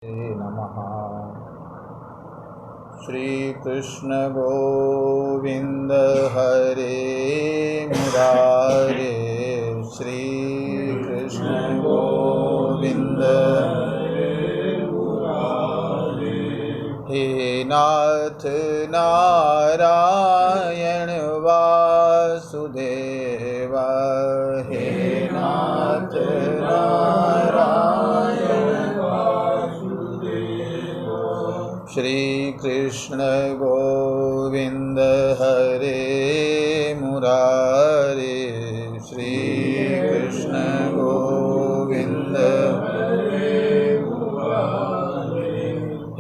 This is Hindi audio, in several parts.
नमः। श्री कृष्ण गोविंद हरे मुरारे, श्री कृष्ण गोविंद हे नाथ नारायण वासुदेव, हे नाथ नारायण श्री कृष्ण गोविंद हरे मुरारे, श्री कृष्ण गोविंद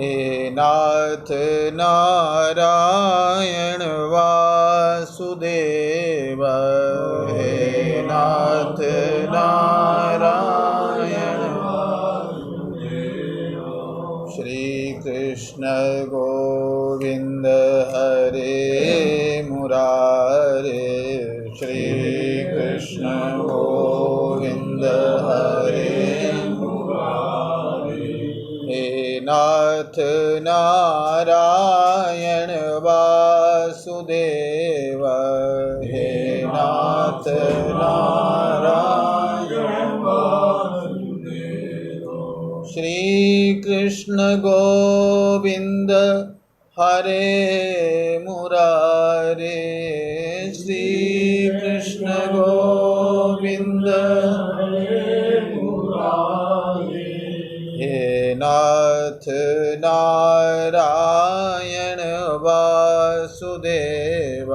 हे नाथ नारायण वासुदेव, हे नाथ नारायण श्री कृष्ण गोविंद हरे मुरारे, श्री कृष्ण गोविंद हरे मुरारे, हे नाथ नारायण वासुदेव, हे नाथ नारायण श्री कृष्ण गोविंद हरे मुरारे, श्री कृष्ण गोविंद हरे मुरारे, हे नाथ नारायण वासुदेव,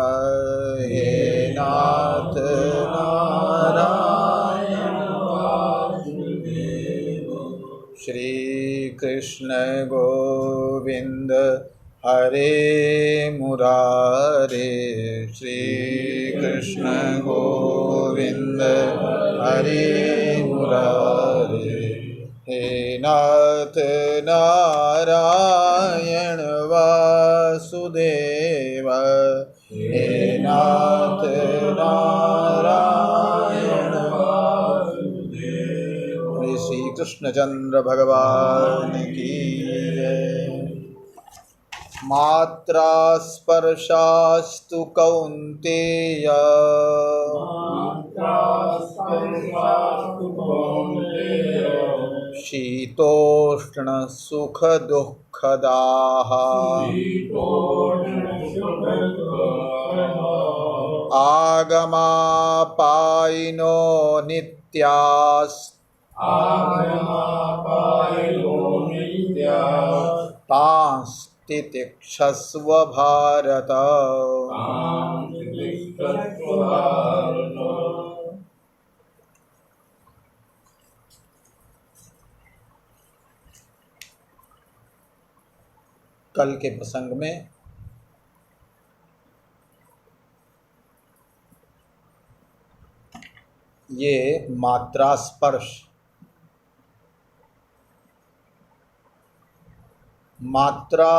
हे नाथ नारायण श्री कृष्ण गोविंद हरे मुरारे, श्री कृष्ण गोविंद हरे मुरारे, हे नाथ नारायण वासुदेव, हे नाथ नारायण श्री कृष्णचंद्र भगवान की जय। मात्रा स्पर्शास्तु कौन्तेय, शीतोष्ण सुख दुःखदाः, आगमापायिनो नित्यास् तांस्तितिक्षस्व भारत। कल के प्रसंग में ये मात्रा स्पर्श, मात्रा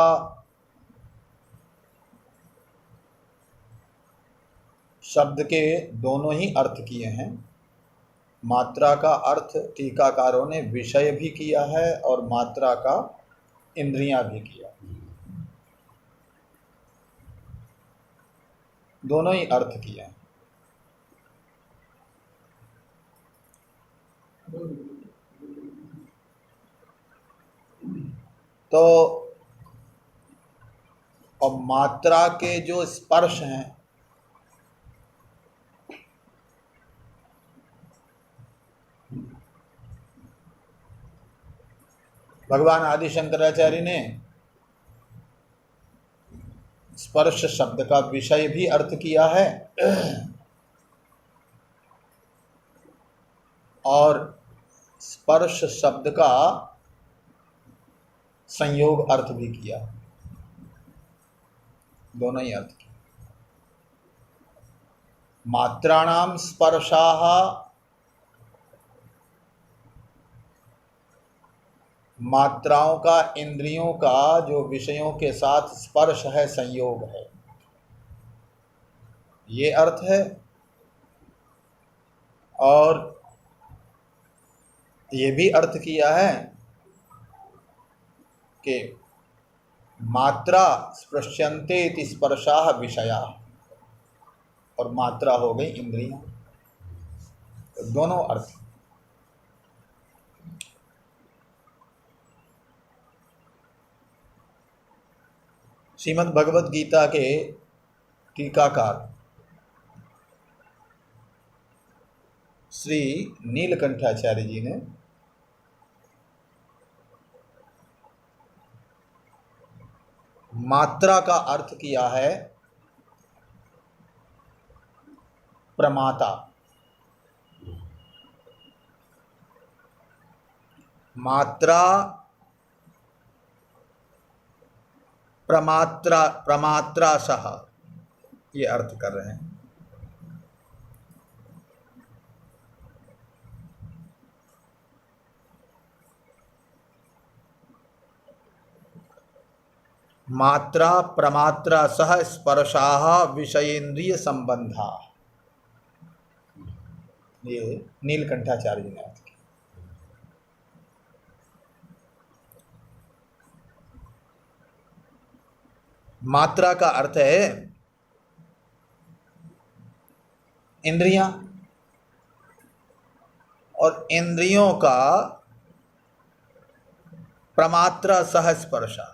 शब्द के दोनों ही अर्थ किए हैं। मात्रा का अर्थ टीकाकारों ने विषय भी किया है और मात्रा का इंद्रियां भी किया, दोनों ही अर्थ किए हैं। तो और मात्रा के जो स्पर्श हैं, भगवान आदि शंकराचार्य ने स्पर्श शब्द का विषय भी अर्थ किया है और स्पर्श शब्द का संयोग अर्थ भी किया, दोनों ही अर्थ किया। मात्राणाम स्पर्शाः, मात्राओं का इंद्रियों का जो विषयों के साथ स्पर्श है, संयोग है, ये अर्थ है। और ये भी अर्थ किया है कि मात्रा स्पृश्यन्ते इति स्पर्शाः विषया, और मात्रा हो गई इंद्रियां। तो दोनों अर्थ। श्रीमद् भगवद गीता के टीकाकार श्री नीलकंठाचार्य जी ने मात्रा का अर्थ किया है प्रमाता। मात्रा प्रमात्रासह, ये अर्थ कर रहे हैं। मात्रा प्रमात्रासह स्पर्शाः विषयेन्द्रिय संबंधा, ये नीलकंठाचार्य जी ने अर्थ किया। मात्रा का अर्थ है इंद्रियां, और इंद्रियों का प्रमात्रा सह स्पर्शा,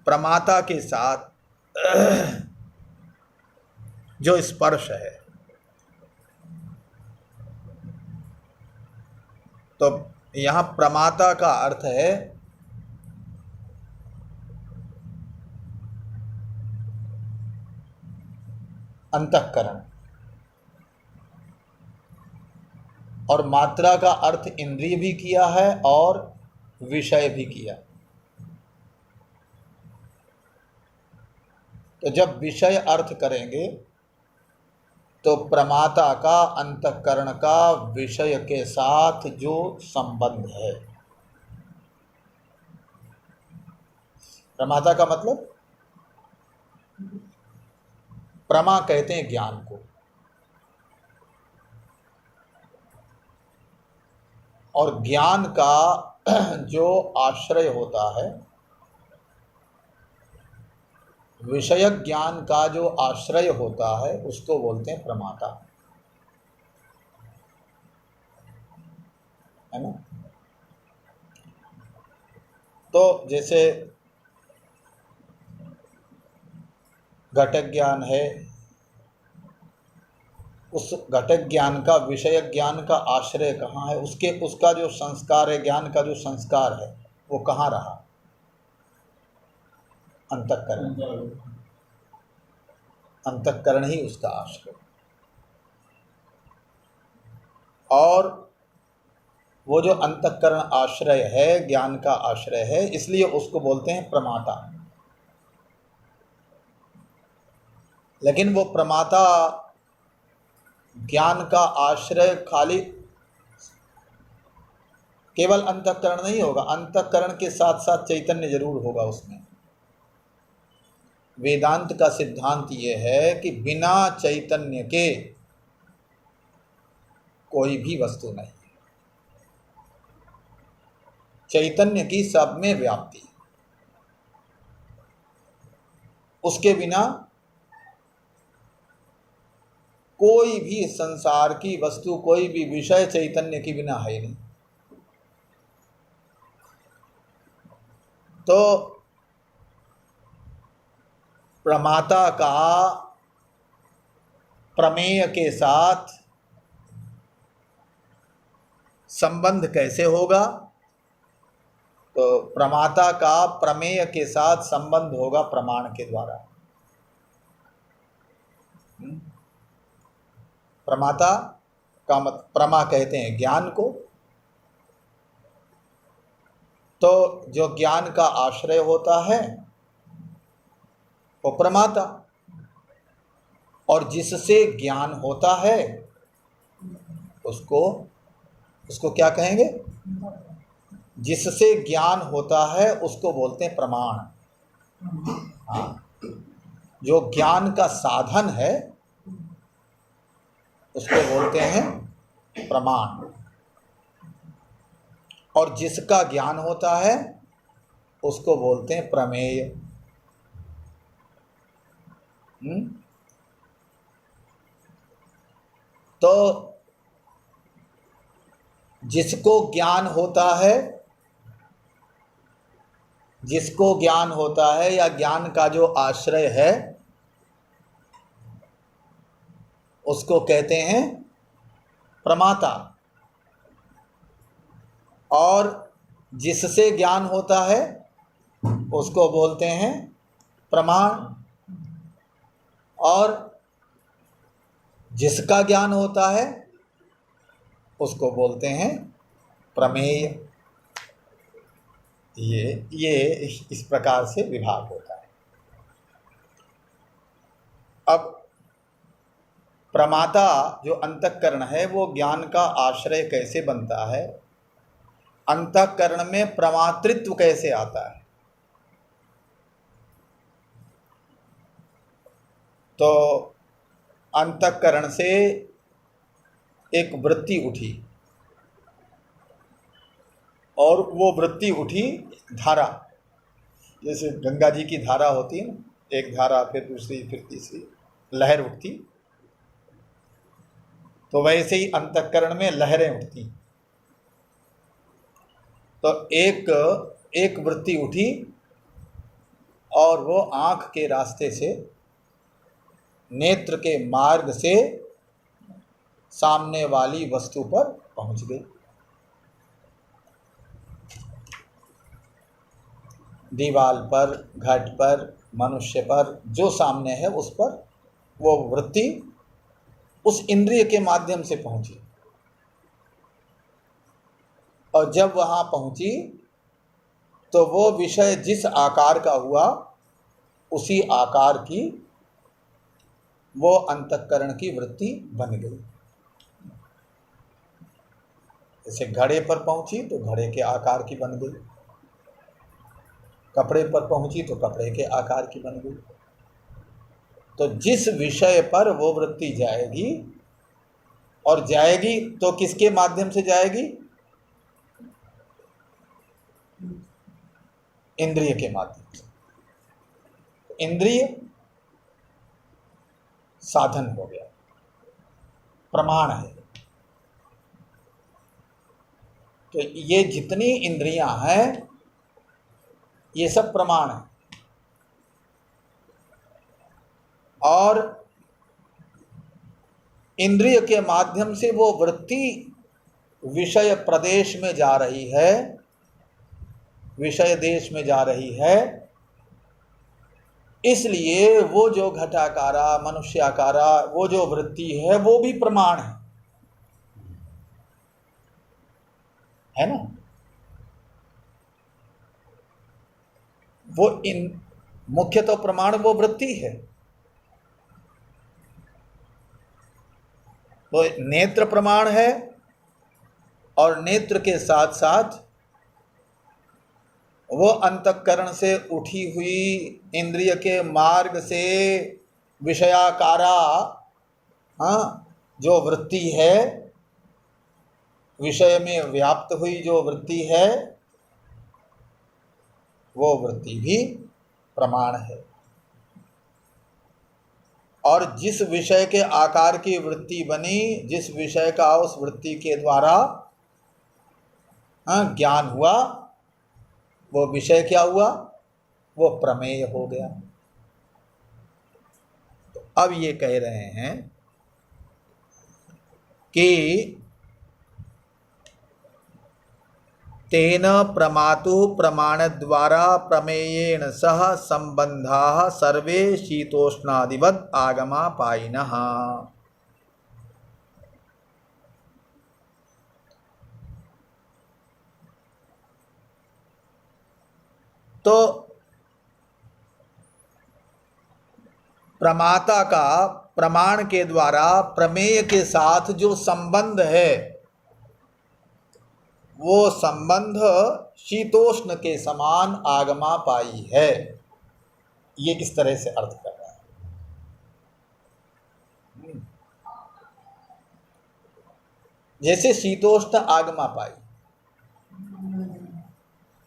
प्रमाता के साथ जो स्पर्श है। तो यहां प्रमाता का अर्थ है अंतःकरण, और मात्रा का अर्थ इंद्रिय भी किया है और विषय भी किया। तो जब विषय अर्थ करेंगे तो प्रमाता का अंतःकरण का विषय के साथ जो संबंध है। प्रमाता का मतलब, प्रमा कहते हैं ज्ञान को, और ज्ञान का जो आश्रय होता है, विषय ज्ञान का जो आश्रय होता है, उसको बोलते हैं प्रमाता, है ना। तो जैसे घटक ज्ञान है, उस घटक ज्ञान का विषय ज्ञान का आश्रय कहाँ है, उसका जो संस्कार है, ज्ञान का जो संस्कार है, वो कहाँ रहा? अंतःकरण। अंतःकरण ही उसका आश्रय, और वो जो अंतःकरण आश्रय है, ज्ञान का आश्रय है, इसलिए उसको बोलते हैं प्रमाता। लेकिन वो प्रमाता ज्ञान का आश्रय खाली केवल अंतःकरण नहीं होगा, अंतःकरण के साथ साथ चैतन्य जरूर होगा उसमें। वेदांत का सिद्धांत ये है कि बिना चैतन्य के कोई भी वस्तु नहीं। चैतन्य की सब में व्याप्ति, उसके बिना कोई भी संसार की वस्तु, कोई भी विषय चैतन्य के बिना है नहीं। तो प्रमाता का प्रमेय के साथ संबंध कैसे होगा? तो प्रमाता का प्रमेय के साथ संबंध होगा प्रमाण के द्वारा। प्रमाता का मत, प्रमा कहते हैं ज्ञान को। तो जो ज्ञान का आश्रय होता है वो प्रमाता, और जिससे ज्ञान होता है उसको क्या कहेंगे? जिससे ज्ञान होता है उसको बोलते हैं प्रमाण। हाँ, जो ज्ञान का साधन है उसको बोलते हैं प्रमाण। और जिसका ज्ञान होता है उसको बोलते हैं प्रमेय। तो जिसको ज्ञान होता है या ज्ञान का जो आश्रय है उसको कहते हैं प्रमाता, और जिससे ज्ञान होता है उसको बोलते हैं प्रमाण, और जिसका ज्ञान होता है उसको बोलते हैं प्रमेय। ये इस प्रकार से विभाग होता है। अब प्रमाता जो अंतःकरण है वो ज्ञान का आश्रय कैसे बनता है, अंतःकरण में प्रमातृत्व कैसे आता है? तो अंतःकरण से एक वृत्ति उठी, और वो वृत्ति उठी धारा, जैसे गंगा जी की धारा होती है ना, एक धारा फिर दूसरी फिर तीसरी लहर उठती, तो वैसे ही अंतःकरण में लहरें उठती। तो एक वृत्ति उठी और वो आँख के रास्ते से, नेत्र के मार्ग से सामने वाली वस्तु पर पहुंच गई। दीवाल पर, घट पर, मनुष्य पर, जो सामने है उस पर वो वृत्ति उस इंद्रिय के माध्यम से पहुंची, और जब वहां पहुंची तो वो विषय जिस आकार का हुआ उसी आकार की वो अंतःकरण की वृत्ति बन गई। जैसे घड़े पर पहुंची तो घड़े के आकार की बन गई, कपड़े पर पहुंची तो कपड़े के आकार की बन गई। तो जिस विषय पर वो वृत्ति जाएगी, और जाएगी तो किसके माध्यम से जाएगी? इंद्रिय के माध्यम से। इंद्रिय साधन हो गया, प्रमाण है। तो ये जितनी इंद्रियां हैं ये सब प्रमाण है, और इंद्रिय के माध्यम से वो वृत्ति विषय प्रदेश में जा रही है, विषय देश में जा रही है। इसलिए वो जो घटाकारा, मनुष्याकारा वो जो वृत्ति है वो भी प्रमाण है ना? वो मुख्य तो प्रमाण वो वृत्ति है। तो नेत्र प्रमाण है, और नेत्र के साथ साथ वो अंतःकरण से उठी हुई इंद्रिय के मार्ग से विषयाकारा, जो वृत्ति है, विषय में व्याप्त हुई जो वृत्ति है वो वृत्ति भी प्रमाण है। और जिस विषय के आकार की वृत्ति बनी, जिस विषय का उस वृत्ति के द्वारा ज्ञान हुआ, वो विषय क्या हुआ? वो प्रमेय हो गया। तो अब ये कह रहे हैं कि तेन प्रमातु प्रमाण द्वारा प्रमेयेण सह संबंधाः सर्वे शीतोष्णादिवद आगमा पायिनः। तो प्रमाता का प्रमाण के द्वारा प्रमेय के साथ जो संबंध है वो संबंध शीतोष्ण के समान आगमा पाई है। ये इस तरह से अर्थ कर रहा है, जैसे शीतोष्ण आगमा पाई।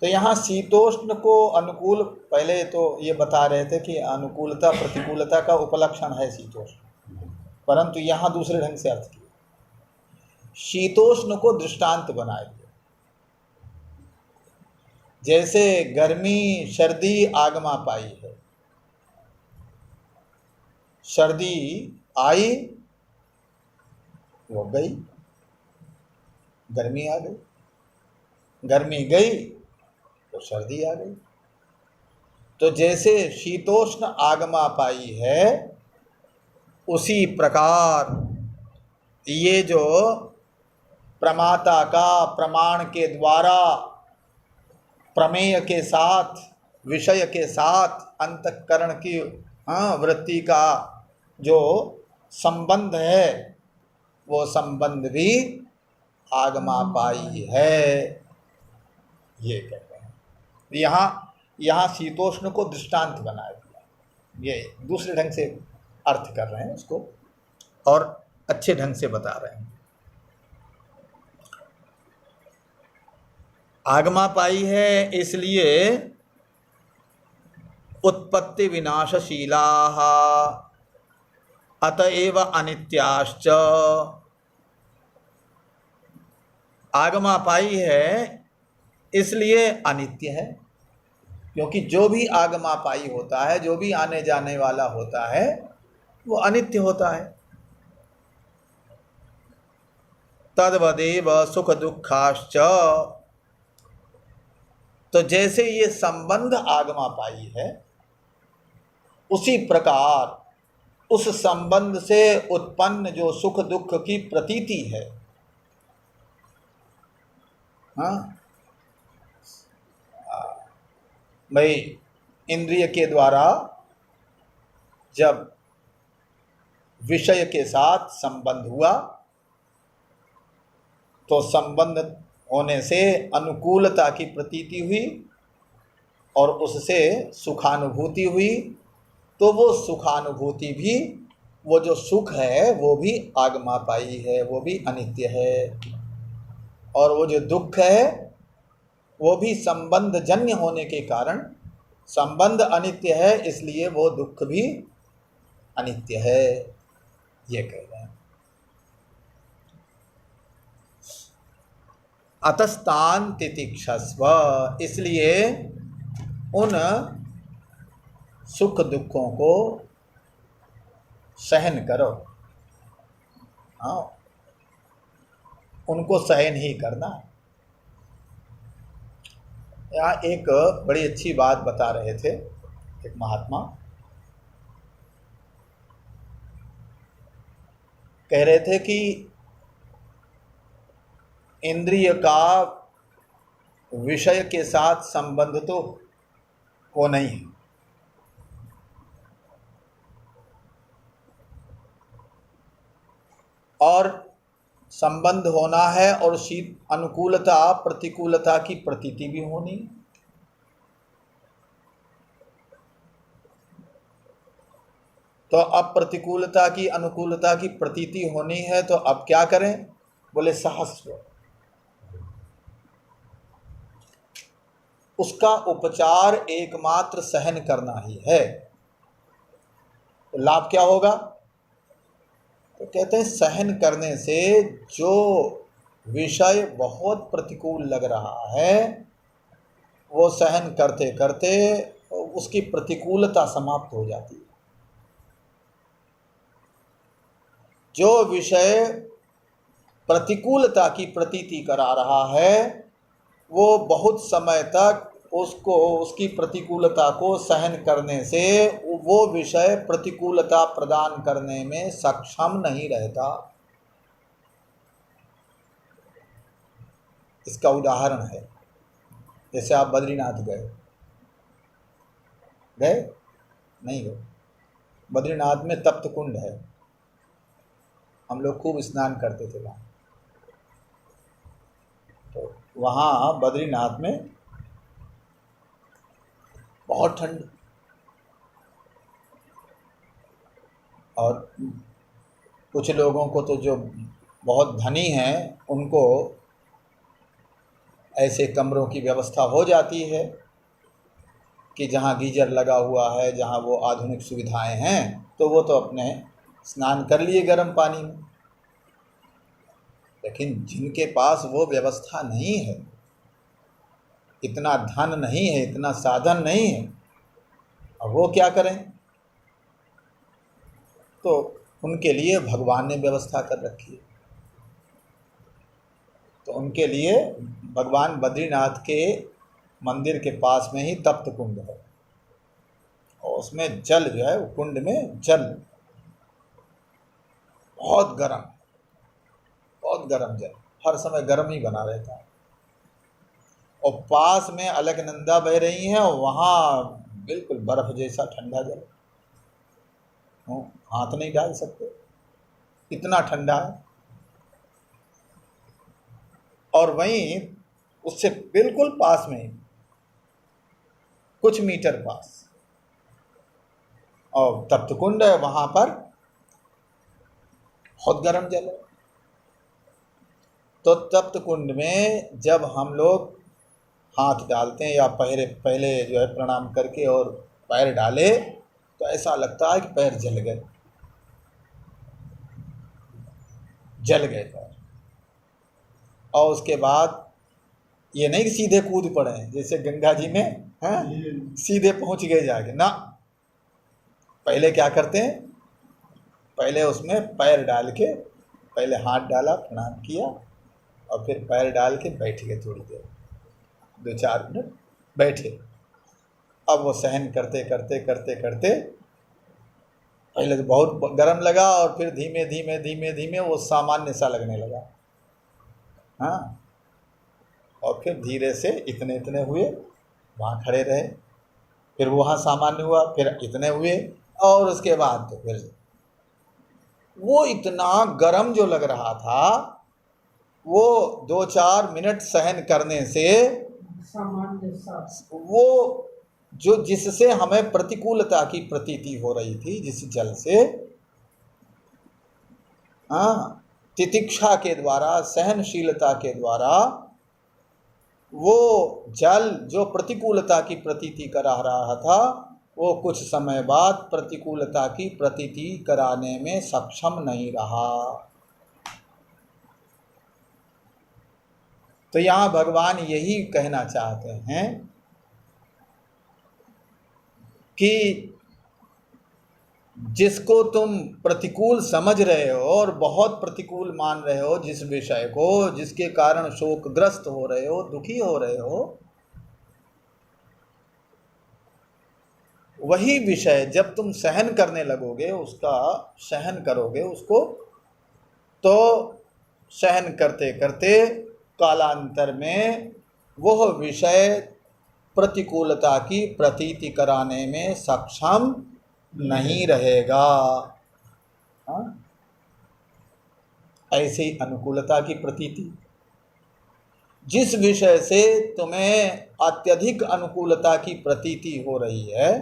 तो यहाँ शीतोष्ण को अनुकूल, पहले तो ये बता रहे थे कि अनुकूलता प्रतिकूलता का उपलक्षण है शीतोष्ण, परंतु यहाँ दूसरे ढंग से अर्थ किया। शीतोष्ण को दृष्टांत बनाए, जैसे गर्मी सर्दी आगमा पाई है, सर्दी आई वो गई, गर्मी आ गई, गर्मी गई तो सर्दी आ गई। तो जैसे शीतोष्ण आगमा पाई है, उसी प्रकार ये जो प्रमाता का प्रमाण के द्वारा प्रमेय के साथ, विषय के साथ अंतःकरण की वृत्ति का जो संबंध है, वो संबंध भी आगमा पाई है, ये कह रहे हैं। यहाँ शीतोष्ण को दृष्टांत बनाया गया, ये दूसरे ढंग से अर्थ कर रहे हैं उसको और अच्छे ढंग से बता रहे हैं। आगमा पाई है इसलिए उत्पत्ति विनाशशीलाः अतएव अनित्याश्च। आगमा पाई है इसलिए अनित्य है, क्योंकि जो भी आगमा पाई होता है, जो भी आने जाने वाला होता है, वो अनित्य होता है। तद्वदेव सुख दुखाश्च। तो जैसे ये संबंध आगमा पाई है, उसी प्रकार उस संबंध से उत्पन्न जो सुख दुख की प्रतीति है, भाई इंद्रिय के द्वारा जब विषय के साथ संबंध हुआ, तो संबंध होने से अनुकूलता की प्रतीति हुई और उससे सुखानुभूति हुई। तो वो सुखानुभूति भी, वो जो सुख है वो भी आगमा पाई है, वो भी अनित्य है। और वो जो दुख है वो भी संबंध जन्य होने के कारण, संबंध अनित्य है इसलिए वो दुख भी अनित्य है, ये कह रहे हैं। अतस्तान तितिक्षस्व, इसलिए उन सुख दुखों को सहन करो। हाँ, उनको सहन ही करना। यहाँ एक बड़ी अच्छी बात बता रहे थे एक महात्मा, कह रहे थे कि इंद्रिय का विषय के साथ संबंध तो हो नहीं है, और संबंध होना है और शीत अनुकूलता प्रतिकूलता की प्रतीति भी होनी। तो अब प्रतिकूलता की अनुकूलता की प्रतीति होनी है, तो अब क्या करें? बोले सहस्व, उसका उपचार एकमात्र सहन करना ही है। तो लाभ क्या होगा? तो कहते हैं सहन करने से जो विषय बहुत प्रतिकूल लग रहा है, वो सहन करते करते उसकी प्रतिकूलता समाप्त हो जाती है। जो विषय प्रतिकूलता की प्रतीति करा रहा है, वो बहुत समय तक उसको, उसकी प्रतिकूलता को सहन करने से वो विषय प्रतिकूलता प्रदान करने में सक्षम नहीं रहता। इसका उदाहरण है, जैसे आप बद्रीनाथ गए नहीं गए? बद्रीनाथ में तप्त कुंड है, हम लोग खूब स्नान करते थे वहाँ। तो वहाँ बद्रीनाथ में बहुत ठंड, और कुछ लोगों को तो जो बहुत धनी हैं, उनको ऐसे कमरों की व्यवस्था हो जाती है कि जहाँ गीजर लगा हुआ है, जहाँ वो आधुनिक सुविधाएं हैं, तो वो तो अपने स्नान कर लिए गर्म पानी में। लेकिन जिनके पास वो व्यवस्था नहीं है, इतना धन नहीं है, इतना साधन नहीं है, अब वो क्या करें? तो उनके लिए भगवान ने व्यवस्था कर रखी है। तो उनके लिए भगवान बद्रीनाथ के मंदिर के पास में ही तप्त कुंड है, और उसमें जल जो है, वो कुंड में जल बहुत गर्म, बहुत गर्म जल, हर समय गर्म ही बना रहता है। और पास में अलकनंदा बह रही हैं, और वहाँ बिल्कुल बर्फ जैसा ठंडा जल, हाथ नहीं डाल सकते, इतना ठंडा है। और वहीं उससे बिल्कुल पास में, कुछ मीटर पास, और तप्त कुंड है, वहाँ पर बहुत गर्म जल है। तो तप्त कुंड में जब हम लोग हाथ डालते हैं, या पहले जो है प्रणाम करके और पैर डाले, तो ऐसा लगता है कि पैर जल गए पैर। और उसके बाद ये नहीं कि सीधे कूद पड़े जैसे गंगा जी में, हैं, सीधे पहुंच गए जाके ना। पहले क्या करते हैं, पहले उसमें पैर डाल के, पहले हाथ डाला, प्रणाम किया, और फिर पैर डाल के बैठ गए थोड़ी देर, 2-4 मिनट बैठे। अब वो सहन करते करते करते करते पहले तो बहुत गर्म लगा, और फिर धीमे धीमे धीमे धीमे वो सामान्य सा लगने लगा, हाँ। और फिर धीरे से इतने इतने हुए, वहाँ खड़े रहे, फिर वहाँ सामान्य हुआ, फिर इतने हुए, और उसके बाद तो फिर वो इतना गर्म जो लग रहा था, वो 2-4 मिनट सहन करने से वो जो जिससे हमें प्रतिकूलता की प्रतीति हो रही थी, जिस जल से, हाँ, तितिक्षा के द्वारा, सहनशीलता के द्वारा, वो जल जो प्रतिकूलता की प्रतीति करा रहा था, वो कुछ समय बाद प्रतिकूलता की प्रतीति कराने में सक्षम नहीं रहा। तो यहाँ भगवान यही कहना चाहते हैं कि जिसको तुम प्रतिकूल समझ रहे हो और बहुत प्रतिकूल मान रहे हो, जिस विषय को, जिसके कारण शोकग्रस्त हो रहे हो, दुखी हो रहे हो, वही विषय जब तुम सहन करने लगोगे, उसका सहन करोगे उसको, तो सहन करते करते कालांतर में वह विषय प्रतिकूलता की प्रतीति कराने में सक्षम नहीं रहेगा। हाँ? ऐसी अनुकूलता की प्रतीति, जिस विषय से तुम्हें अत्यधिक अनुकूलता की प्रतीति हो रही है,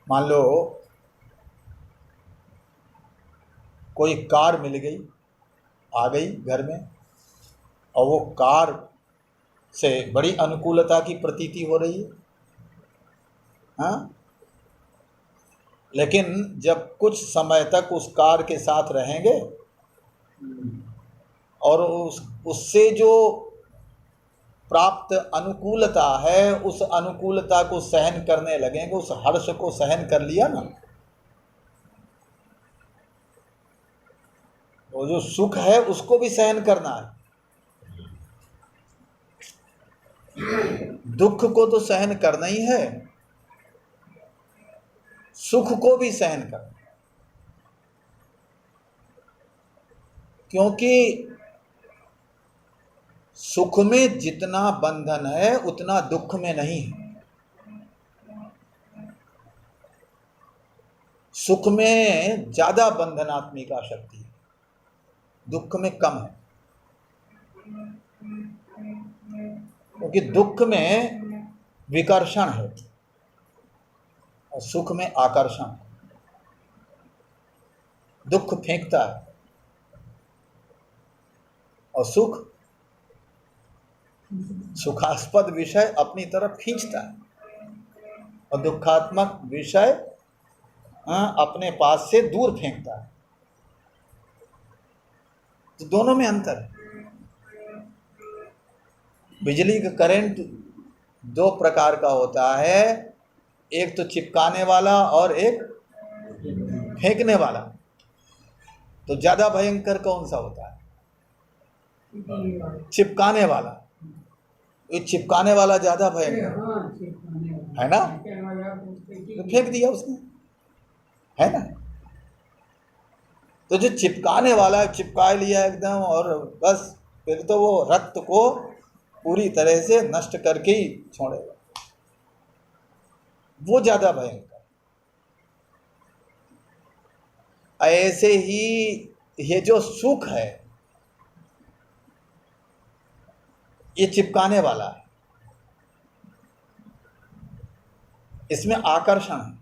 मान लो कोई कार मिल गई, आ गई घर में, और वो कार से बड़ी अनुकूलता की प्रतीति हो रही है, हाँ। लेकिन जब कुछ समय तक उस कार के साथ रहेंगे, और उससे जो प्राप्त अनुकूलता है, उस अनुकूलता को सहन करने लगेंगे, उस हर्ष को सहन कर लिया ना, वो जो सुख है उसको भी सहन करना है, दुख को तो सहन करना ही है, सुख को भी सहन करना, क्योंकि सुख में जितना बंधन है उतना दुख में नहीं है। सुख में ज्यादा बंधनात्मिका शक्ति है, दुख में कम है, क्योंकि दुख में विकर्षण है और सुख में आकर्षण। दुख फेंकता है, और सुखास्पद विषय अपनी तरफ खींचता है और दुखात्मक विषय अपने पास से दूर फेंकता है। तो दोनों में अंतर है। बिजली का करंट दो प्रकार का होता है, एक तो चिपकाने वाला और एक फेंकने वाला। तो ज्यादा भयंकर कौन सा होता है? चिपकाने वाला। ये चिपकाने वाला ज्यादा भयंकर है ना, तो फेंक दिया उसने, है ना। तो जो चिपकाने वाला चिपका लिया एकदम, और बस फिर तो वो रक्त को पूरी तरह से नष्ट करके ही छोड़ेगा, वो ज्यादा भयंकर। ऐसे ही ये जो सुख है ये चिपकाने वाला है, इसमें आकर्षण है,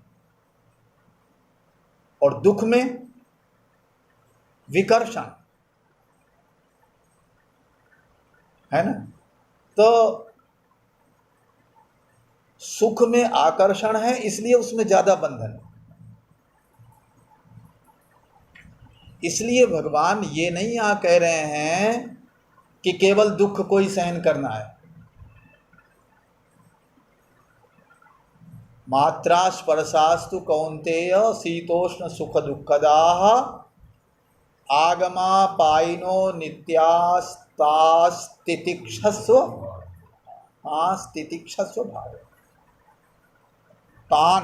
और दुख में विकर्षण है ना। तो सुख में आकर्षण है, इसलिए उसमें ज्यादा बंधन है। इसलिए भगवान ये नहीं यहाँ कह रहे हैं कि केवल दुख को ही सहन करना है। मात्रा स्पर्शास्तु कौन्तेय शीतोष्ण सुख दुःखदाः आगमा पाइनो नित्यास्तितिक्षस्व स्तितिक्षस्व भाव। तान,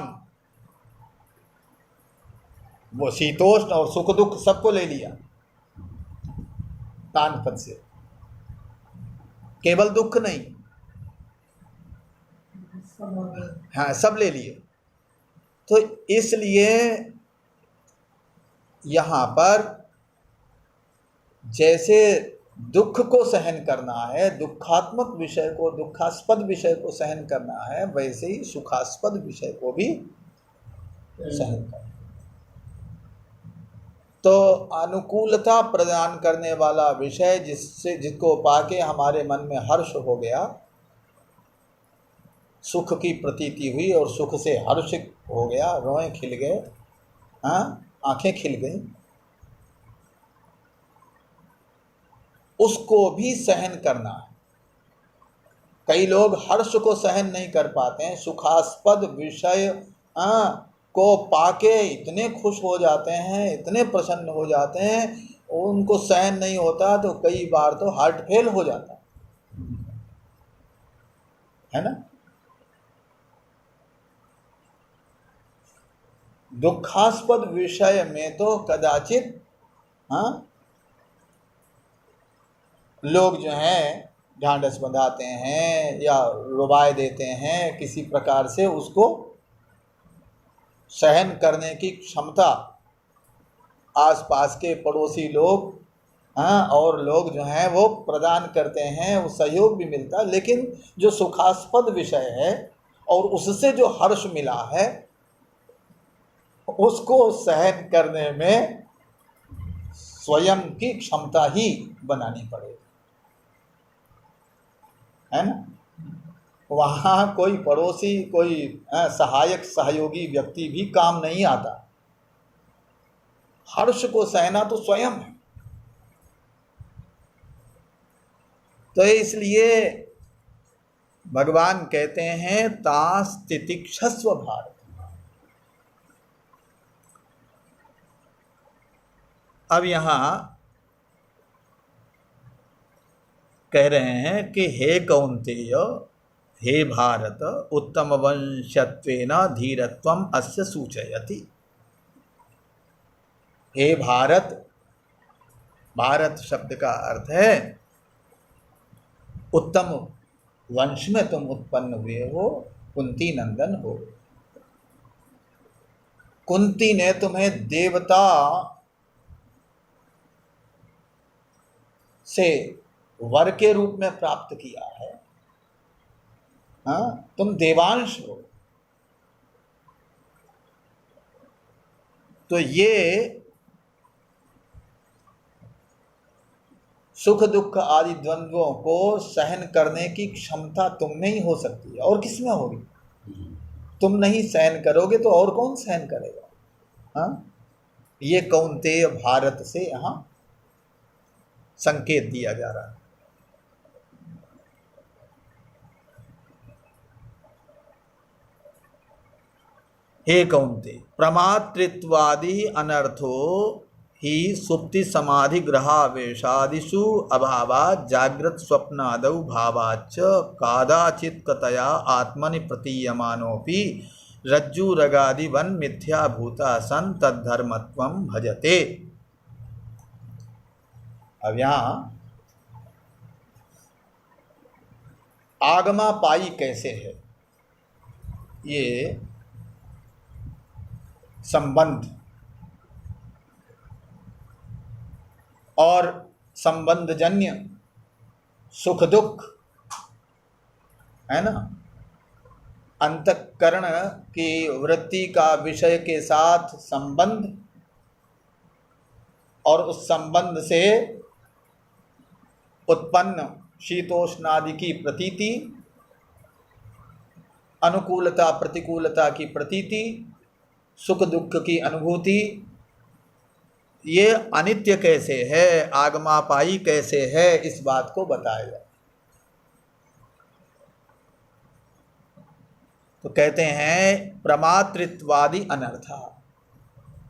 वो शीतोष्ण और सुख दुख सबको ले लिया तान पद से, केवल दुख नहीं, हाँ सब ले लिए। तो इसलिए यहां पर जैसे दुख को सहन करना है, दुखात्मक विषय को, दुखास्पद विषय को सहन करना है, वैसे ही सुखास्पद विषय को भी सहन करना। तो अनुकूलता प्रदान करने वाला विषय जिसको पाके हमारे मन में हर्ष हो गया, सुख की प्रतीति हुई और सुख से हर्ष हो गया, रोए खिल गए, आंखें खिल गई, उसको भी सहन करना है। कई लोग हर्ष को सहन नहीं कर पाते हैं, सुखास्पद विषय को पाके इतने खुश हो जाते हैं, इतने प्रसन्न हो जाते हैं, उनको सहन नहीं होता तो कई बार तो हार्ट फेल हो जाता है ना। दुखास्पद विषय में तो कदाचित लोग जो हैं ढांढस बंधाते हैं या रुबाए देते हैं, किसी प्रकार से उसको सहन करने की क्षमता आसपास के पड़ोसी लोग और लोग जो हैं वो प्रदान करते हैं, वो सहयोग भी मिलता है। लेकिन जो सुखास्पद विषय है और उससे जो हर्ष मिला है, उसको सहन करने में स्वयं की क्षमता ही बनानी पड़ेगी, है ना। वहाँ कोई पड़ोसी, कोई सहायक सहयोगी व्यक्ति भी काम नहीं आता। हर्ष को सहना तो स्वयं है। तो इसलिए भगवान कहते हैं तास तितिक्षस्व भारत। अब यहाँ कह रहे हैं कि हे कौन्तेय, हे भारत, उत्तम वंशत्वेन धीरत्वम अस्य सूचयति। हे भारत, भारत शब्द का अर्थ है उत्तम वंश में तुम उत्पन्न हुए हो, कुंती नंदन हो। कुंती ने तुम्हें देवता से वर के रूप में प्राप्त किया है। तुम देवांश हो। तो ये सुख दुख आदि द्वंद्वों को सहन करने की क्षमता तुम में ही हो सकती है, और किसमें होगी? तुम नहीं सहन करोगे तो और कौन सहन करेगा? हाँ, ये कौन्तेय भारत से यहाँ संकेत दिया जा रहा है। हे कौन्तेय, प्रमातृत्वादि अनर्थो ही सुप्ति समाधि ग्रहावेशादिषु अभावात् जाग्रत स्वप्नादौ भावाच्च कादाचित्कतया आत्मनि प्रतीयमानोऽपि रज्जुरगादिवन् मिथ्याभूता सन् तद्धर्मत्वं भजते। अब यहाँ आगमा पाई कैसे है, ये संबंध और संबंधजन्य सुख दुख है ना, अंतःकरण की वृत्ति का विषय के साथ संबंध और उस संबंध से उत्पन्न शीतोष्णादि की प्रतीति, अनुकूलता प्रतिकूलता की प्रतीति, सुख दुख की अनुभूति, ये अनित्य कैसे है, आगमापाई कैसे है, इस बात को बताया। तो कहते हैं प्रमातृत्वादि अनर्था,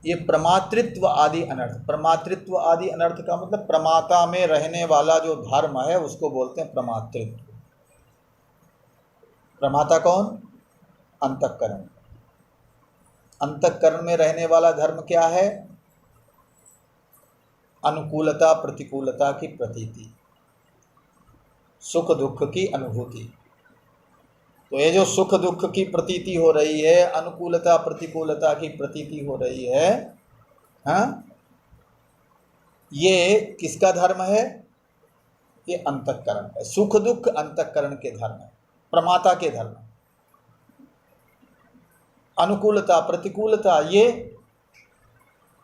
ये प्रमातृत्व आदि अनर्थ, प्रमातृत्व आदि अनर्थ का मतलब प्रमाता में रहने वाला जो धर्म है उसको बोलते हैं प्रमातृत्व। प्रमाता कौन? अंतःकरण। अंतःकरण में रहने वाला धर्म क्या है? अनुकूलता प्रतिकूलता की प्रतीति, सुख दुख की अनुभूति। तो ये जो सुख दुख की प्रतीति हो रही है, अनुकूलता प्रतिकूलता की प्रतीति हो रही है, हाँ, ये किसका धर्म है? ये अंतःकरण है। सुख दुख अंतःकरण के धर्म है, प्रमाता के धर्म। अनुकूलता प्रतिकूलता ये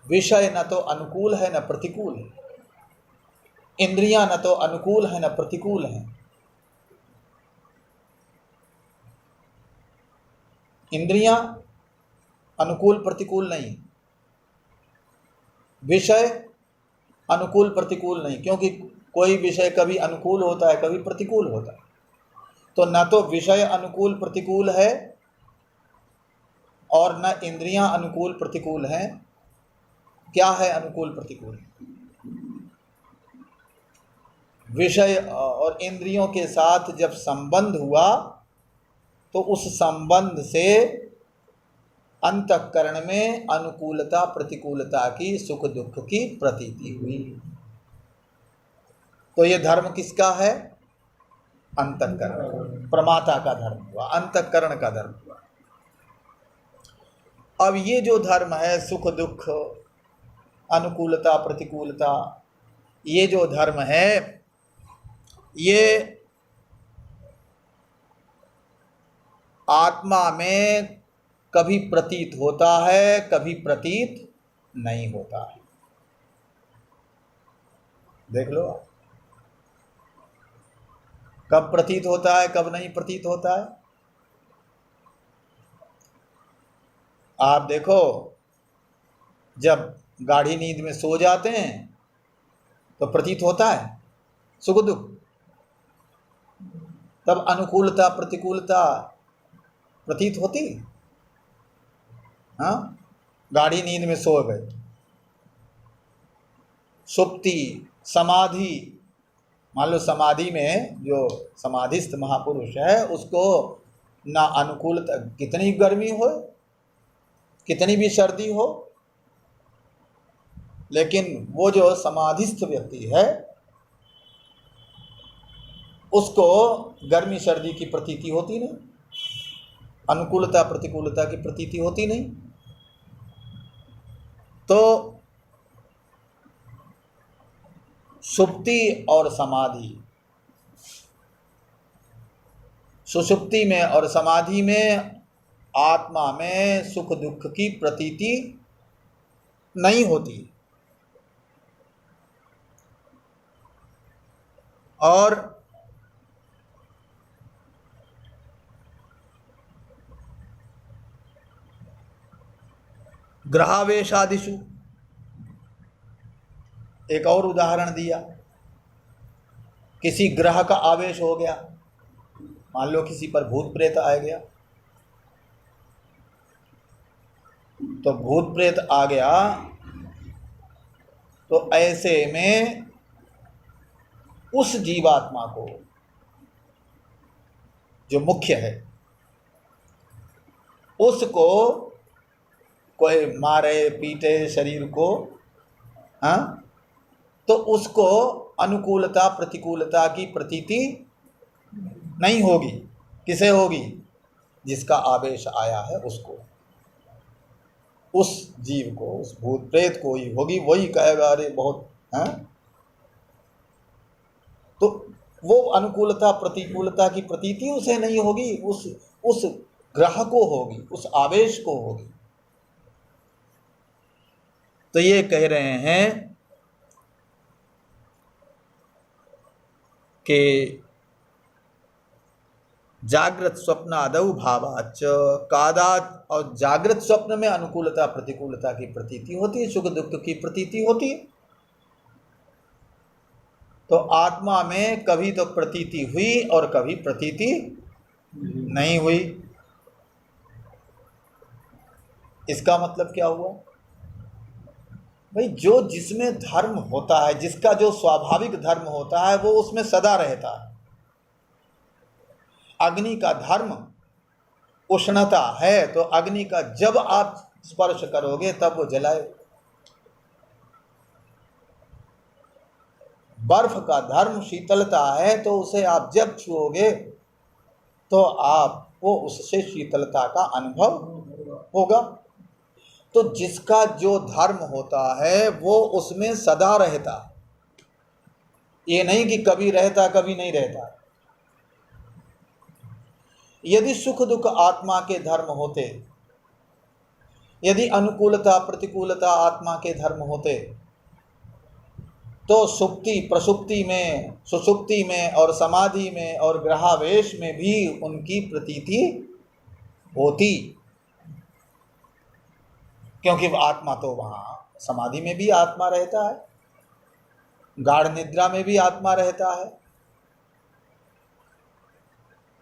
विषय न तो अनुकूल है न प्रतिकूल है, इंद्रियां न तो अनुकूल है न प्रतिकूल है। इंद्रियां अनुकूल प्रतिकूल नहीं, विषय अनुकूल प्रतिकूल नहीं, क्योंकि कोई विषय कभी अनुकूल होता है कभी प्रतिकूल होता है। तो न तो विषय अनुकूल प्रतिकूल है और न इंद्रियां अनुकूल प्रतिकूल हैं। क्या है अनुकूल प्रतिकूल? विषय और इंद्रियों के साथ जब संबंध हुआ तो उस संबंध से अंतःकरण में अनुकूलता प्रतिकूलता की, सुख दुख की प्रतीति हुई। तो ये धर्म किसका है? अंतःकरण, प्रमाता का धर्म हुआ, अंतःकरण का धर्म हुआ। अब ये जो धर्म है सुख दुख अनुकूलता प्रतिकूलता, ये जो धर्म है ये आत्मा में कभी प्रतीत होता है कभी प्रतीत नहीं होता है। देख लो कब प्रतीत होता है कब नहीं प्रतीत होता है। आप देखो जब गाढ़ी नींद में सो जाते हैं तो प्रतीत होता है सुख दुख, तब अनुकूलता प्रतिकूलता प्रतीत होती। हाँ, गाढ़ी नींद में सो गए, सुप्ति समाधि, मान लो समाधि में जो समाधिस्थ महापुरुष है उसको ना अनुकूलता, कितनी गर्मी हो कितनी भी सर्दी हो, लेकिन वो जो समाधिस्थ व्यक्ति है उसको गर्मी सर्दी की प्रतीति होती नहीं, अनुकूलता प्रतिकूलता की प्रतीति होती नहीं। तो सुप्ति और समाधि, सुषुप्ति में और समाधि में आत्मा में सुख दुख की प्रतीति नहीं होती। और ग्रहावेशादिषु, एक और उदाहरण दिया, किसी ग्रह का आवेश हो गया, मान लो किसी पर भूत प्रेत आ गया, तो भूत प्रेत आ गया तो ऐसे में उस जीवात्मा को जो मुख्य है उसको कोई मारे पीटे शरीर को, हाँ, तो उसको अनुकूलता प्रतिकूलता की प्रतीति नहीं होगी। किसे होगी? जिसका आवेश आया है उसको, उस जीव को, उस भूत प्रेत को ही होगी। वही कहेगा अरे बहुत, हैं, तो वो अनुकूलता प्रतिकूलता की प्रतीति उसे नहीं होगी, उस ग्रह को होगी, उस आवेश को होगी। तो ये कह रहे हैं कि जागृत स्वप्न आदौ भावाच कादा, और जागृत स्वप्न में अनुकूलता प्रतिकूलता की प्रतीति होती है, सुख दुख की प्रतीति होती है। तो आत्मा में कभी तो प्रतीति हुई और कभी प्रतीति नहीं हुई। इसका मतलब क्या हुआ भाई? जो जिसमें धर्म होता है, जिसका जो स्वाभाविक धर्म होता है, वो उसमें सदा रहता है। अग्नि का धर्म उष्णता है, तो अग्नि का जब आप स्पर्श करोगे तब वो जलाए। बर्फ का धर्म शीतलता है, तो उसे आप जब छुओगे तो आपको उससे शीतलता का अनुभव होगा। तो जिसका जो धर्म होता है वो उसमें सदा रहता, ये नहीं कि कभी रहता कभी नहीं रहता। यदि सुख दुख आत्मा के धर्म होते, यदि अनुकूलता प्रतिकूलता आत्मा के धर्म होते, तो सुप्ति प्रसुप्ति में, सुसुप्ति में और समाधि में और ग्रहावेश में भी उनकी प्रतीति होती, क्योंकि आत्मा तो वहाँ समाधि में भी आत्मा रहता है, गाढ़ निद्रा में भी आत्मा रहता है,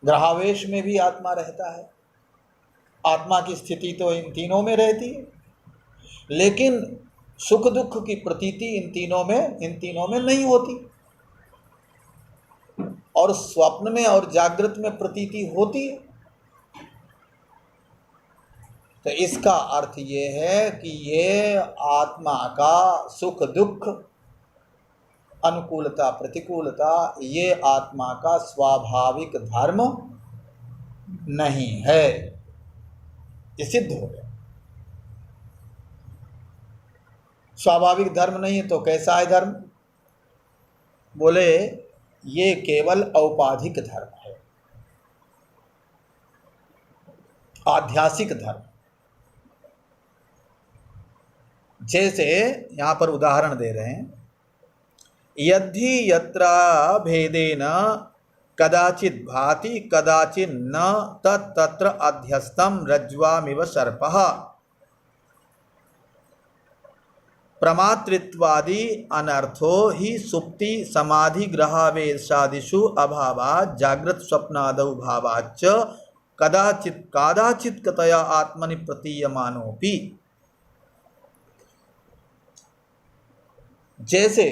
ग्रहावेश में भी आत्मा रहता है। आत्मा की स्थिति तो इन तीनों में रहती है, लेकिन सुख दुख की प्रतीति इन तीनों में नहीं होती। और स्वप्न में और जागृत में प्रतीति होती है। तो इसका अर्थ ये है कि ये आत्मा का सुख दुख अनुकूलता प्रतिकूलता ये आत्मा का स्वाभाविक धर्म नहीं है, ये सिद्ध हो गया। स्वाभाविक धर्म नहीं है तो कैसा है धर्म? बोले ये केवल औपाधिक धर्म है, आध्यासिक धर्म। जैसे यहां पर उदाहरण दे रहे हैं, यद्धि यत्र भेदेन कदाचित् भाति कदाचित् न तत्र अध्यस्तम रज्ज्वामिव सर्पः प्रमातृत्वादि अनर्थो हि सुप्ति समाधि ग्रहावेशादिषु अभावात् जागृत स्वप्नादौ भावाच्च कदाचित् कादाचित् कतया आत्मनि प्रतीयमानोऽपि। जैसे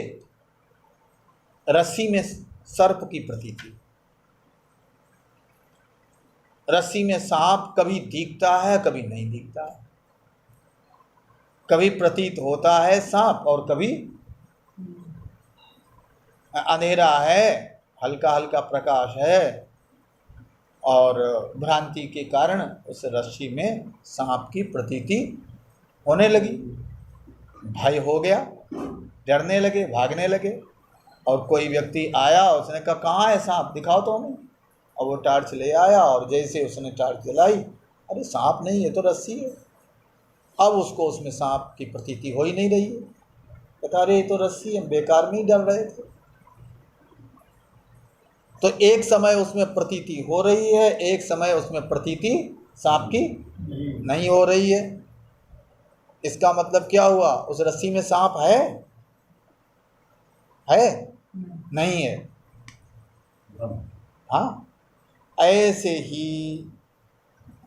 रस्सी में सर्प की प्रतीति, रस्सी में सांप कभी दिखता है कभी नहीं दिखता, कभी प्रतीत होता है सांप और कभी अंधेरा है, हल्का हल्का प्रकाश है, और भ्रांति के कारण उस रस्सी में सांप की प्रतीति होने लगी, भय हो गया, डरने लगे, भागने लगे। और कोई व्यक्ति आया, उसने कहा कहाँ है सांप, दिखाओ तो हमें। और वो टार्च ले आया और जैसे उसने टार्च जलाई, अरे सांप नहीं, ये तो रस्सी है। अब उसको उसमें सांप की प्रतीति हो ही नहीं रही है। कहता अरे ये तो रस्सी है, बेकार में ही डर रहे थे। तो एक समय उसमें प्रतीति हो रही है, एक समय उसमें प्रतीति सांप की नहीं हो रही है। इसका मतलब क्या हुआ? उस रस्सी में सांप है नहीं है। हाँ, ऐसे ही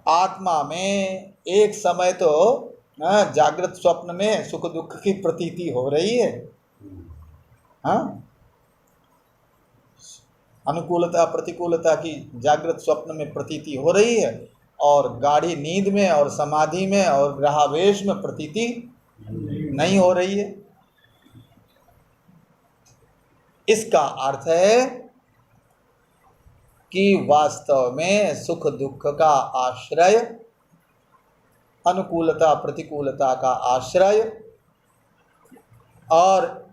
आत्मा में एक समय तो जागृत स्वप्न में सुख दुख की प्रतीति हो रही है। हाँ, अनुकूलता प्रतिकूलता की जागृत स्वप्न में प्रतीति हो रही है, और गाढ़ी नींद में और समाधि में और ग्रहावेश में प्रतीति नहीं हो रही है। इसका अर्थ है कि वास्तव में सुख दुख का आश्रय, अनुकूलता प्रतिकूलता का आश्रय और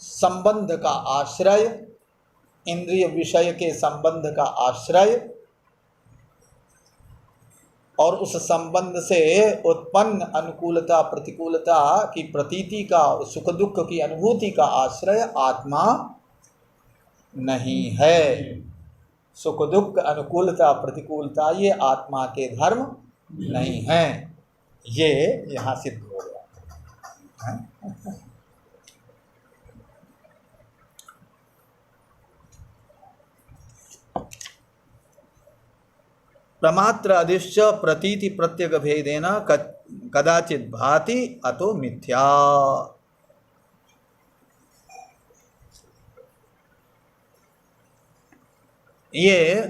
संबंध का आश्रय, इंद्रिय विषय के संबंध का आश्रय और उस संबंध से उत्पन्न अनुकूलता प्रतिकूलता की प्रतीति का, सुख दुख की अनुभूति का आश्रय आत्मा नहीं है। सुख दुख अनुकूलता प्रतिकूलता ये आत्मा के धर्म नहीं है। ये यहाँ सिद्ध हो गया। प्रमात्र अधिश्च प्रतीति प्रत्यग भेदेन कदाचित भाति अतो मिथ्या। ये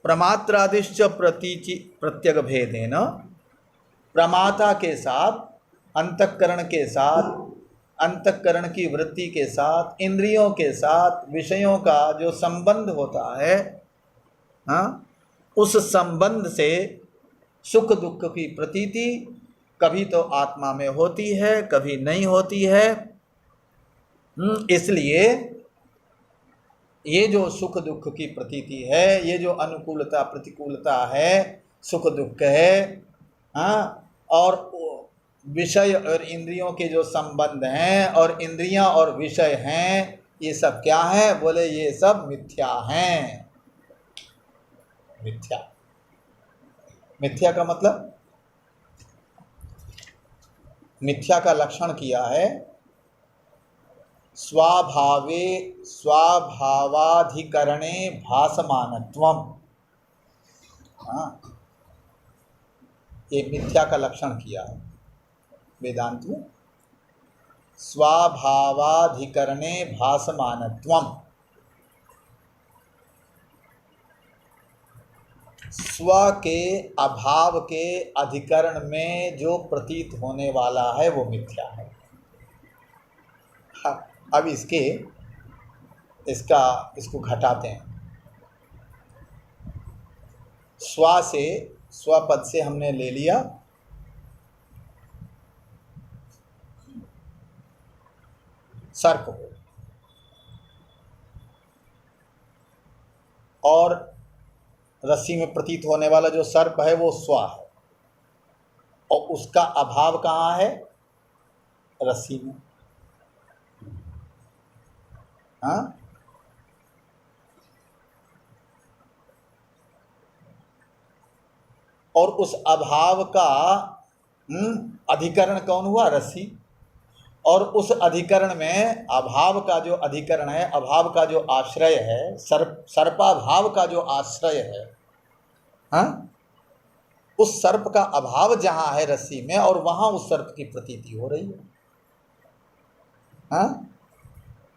प्रमात्रादिश्च प्रतीति प्रत्यग भेदेन, प्रमाता के साथ, अंतःकरण के साथ, अंतःकरण की वृत्ति के साथ, इंद्रियों के साथ विषयों का जो संबंध होता है, हाँ, उस संबंध से सुख दुख की प्रतीति कभी तो आत्मा में होती है, कभी नहीं होती है। इसलिए ये जो सुख दुख की प्रतीति है, ये जो अनुकूलता प्रतिकूलता है, सुख दुख है, हाँ, और विषय और इंद्रियों के जो संबंध हैं और इंद्रियां और विषय हैं, ये सब क्या है? बोले ये सब मिथ्या हैं। मिथ्या, मिथ्या का मतलब, मिथ्या का लक्षण किया है स्वाभावे स्वाभावाधिकरणे भासमानत्वम। हाँ, ये मिथ्या का लक्षण किया है वेदांत में, स्वाभावाधिकरणे भासमानत्वम। स्व के अभाव के अधिकरण में जो प्रतीत होने वाला है वो मिथ्या है। हाँ, अब इसको घटाते हैं। स्व से, स्वपद से हमने ले लिया सर्प को, और रस्सी में प्रतीत होने वाला जो सर्प है वो स्व है, और उसका अभाव कहाँ है? रस्सी में। हाँ, और उस अभाव का अधिकरण कौन हुआ? रस्सी। और उस अधिकरण में अभाव का जो अधिकरण है, अभाव का जो आश्रय है, सर्पाभाव का जो आश्रय है, हाँ, उस सर्प का अभाव जहाँ है रस्सी में, और वहाँ उस सर्प की प्रतीति हो रही है। हाँ,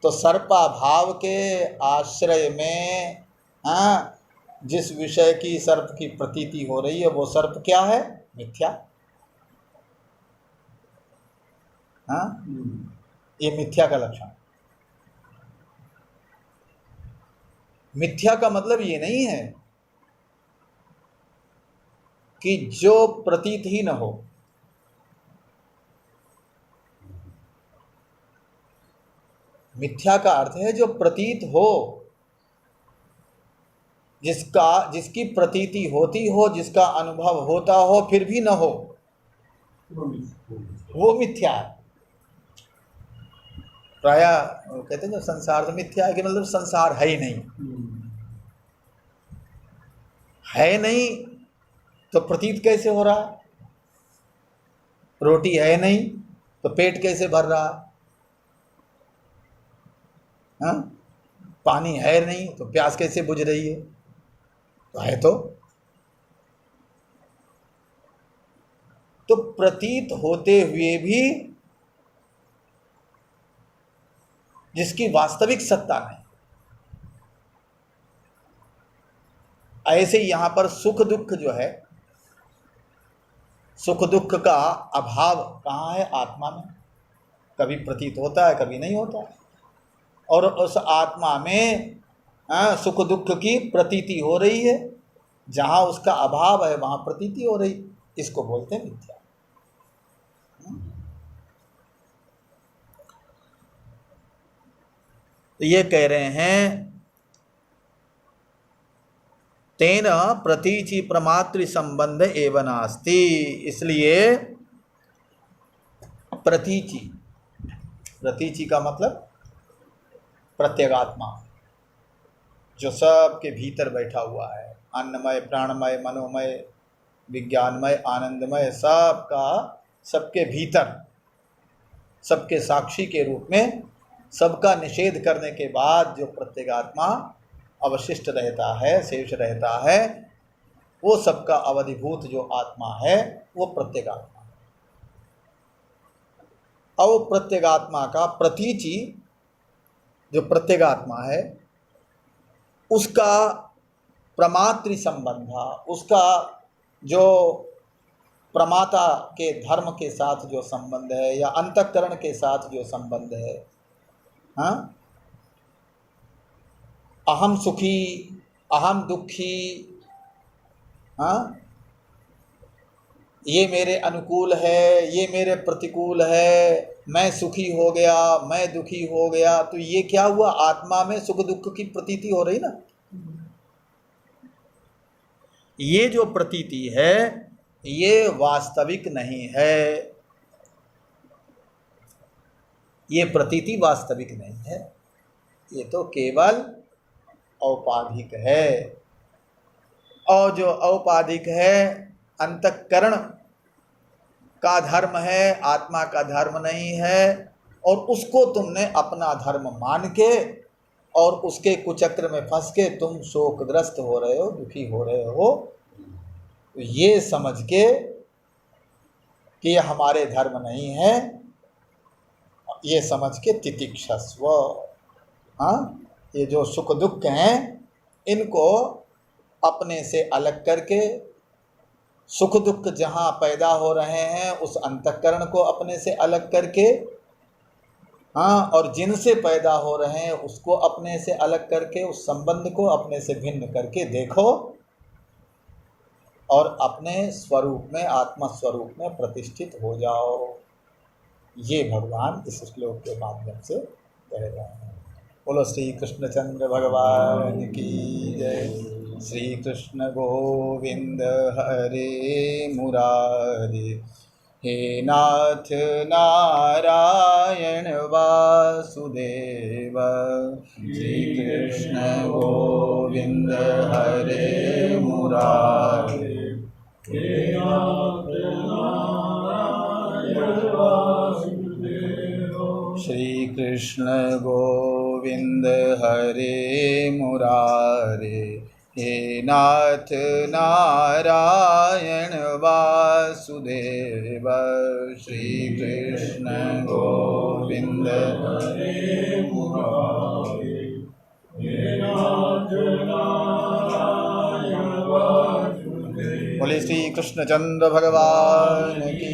तो सर्पाभाव के आश्रय में, हाँ, जिस विषय की सर्प की प्रतीति हो रही है वो सर्प क्या है? मिथ्या। हाँ, ये मिथ्या का लक्षण। मिथ्या का मतलब ये नहीं है कि जो प्रतीत ही न हो। मिथ्या का अर्थ है जो प्रतीत हो, जिसकी प्रतीति होती हो, जिसका अनुभव होता हो, फिर भी न हो, वो मिथ्या है। प्राय कहते हैं जब संसार तो मिथ्या है कि मतलब संसार है ही नहीं, है नहीं तो प्रतीत कैसे हो रहा? रोटी है नहीं तो पेट कैसे भर रहा? हाँ, पानी है नहीं तो प्यास कैसे बुझ रही है? तो है तो प्रतीत होते हुए भी जिसकी वास्तविक सत्ता नहीं, ऐसे यहां पर सुख दुख जो है, सुख दुख का अभाव कहाँ है? आत्मा में। कभी प्रतीत होता है, कभी नहीं होता, और उस आत्मा में सुख दुख की प्रतीति हो रही है। जहाँ उसका अभाव है वहाँ प्रतीति हो रही, इसको बोलते हैं मिथ्या। तो ये कह रहे हैं तेन प्रतीचि प्रमातृ संबंध एवं नास्ति। इसलिए प्रतीचि, प्रतीचि का मतलब प्रत्यगात्मा, जो सबके भीतर बैठा हुआ है, अन्नमय प्राणमय मनोमय विज्ञानमय आनंदमय, सबका सबके भीतर, सबके साक्षी के रूप में, सबका निषेध करने के बाद जो प्रत्यगात्मा अवशिष्ट रहता है, शेष रहता है, वो सबका अवधिभूत जो आत्मा है वो प्रत्यगात्मा है। और प्रत्यगात्मा का प्रतीचि जो प्रत्यगात्मा है उसका प्रमातृ संबंध, उसका जो प्रमाता के धर्म के साथ जो संबंध है या अंतःकरण के साथ जो संबंध है, हाँ, अहम सुखी अहम दुखी, हाँ, ये मेरे अनुकूल है, ये मेरे प्रतिकूल है, मैं सुखी हो गया, मैं दुखी हो गया, तो ये क्या हुआ? आत्मा में सुख दुख की प्रतीति हो रही ना। ये जो प्रतीति है ये वास्तविक नहीं है, ये प्रतीति वास्तविक नहीं है, ये तो केवल औपाधिक है। और जो औपाधिक है अंतःकरण का धर्म है, आत्मा का धर्म नहीं है, और उसको तुमने अपना धर्म मान के और उसके कुचक्र में फंस के तुम शोकग्रस्त हो रहे हो, दुखी हो रहे हो। तो ये समझ के कि ये हमारे धर्म नहीं है, ये समझ के तितिक्षस्व, हाँ, ये जो सुख दुख हैं इनको अपने से अलग करके, सुख दुख जहाँ पैदा हो रहे हैं उस अंतःकरण को अपने से अलग करके, हाँ, और जिनसे पैदा हो रहे हैं उसको अपने से अलग करके, उस संबंध को अपने से भिन्न करके देखो और अपने स्वरूप में, आत्मा स्वरूप में प्रतिष्ठित हो जाओ। ये भगवान इस श्लोक के माध्यम से कह रहे हैं। बोलो श्री कृष्णचंद्र भगवान की जय। श्री कृष्ण गोविंद हरे मुरारे, हे नाथ नारायण वासुदेव। श्री कृष्ण गोविंद हरे मुरारे, हे नाथ नारायण वासुदेव। श्री कृष्ण गोविंद हरे मुरारे, हे नाथ नारायण वासुदेव। श्री कृष्ण गोविंद हरे मुरारे, हे नाथ नारायण वासुदेव। बोले श्री कृष्णचंद्र भगवान की।